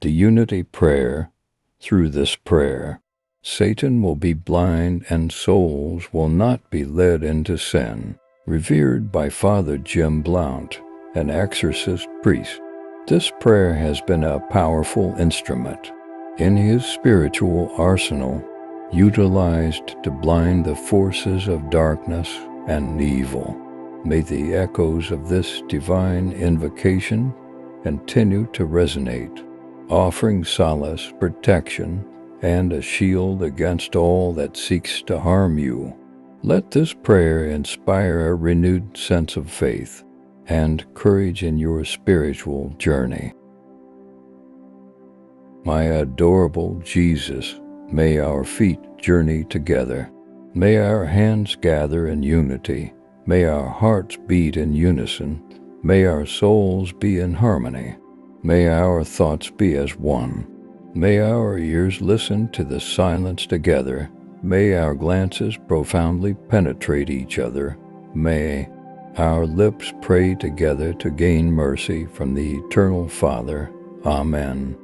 The unity prayer. Through this prayer, Satan will be blind and souls will not be led into sin. Revered by Father Jim Blount, an exorcist priest. This prayer has been a powerful instrument in his spiritual arsenal, utilized to blind the forces of darkness and evil. May the echoes of this divine invocation continue to resonate, offering solace, protection, and a shield against all that seeks to harm you. Let this prayer inspire a renewed sense of faith and courage in your spiritual journey. My adorable Jesus, may our feet journey together. May our hands gather in unity. May our hearts beat in unison. May our souls be in harmony. May our thoughts be as one. May our ears listen to the silence together. May our glances profoundly penetrate each other. May our lips pray together to gain mercy from the Eternal Father. Amen.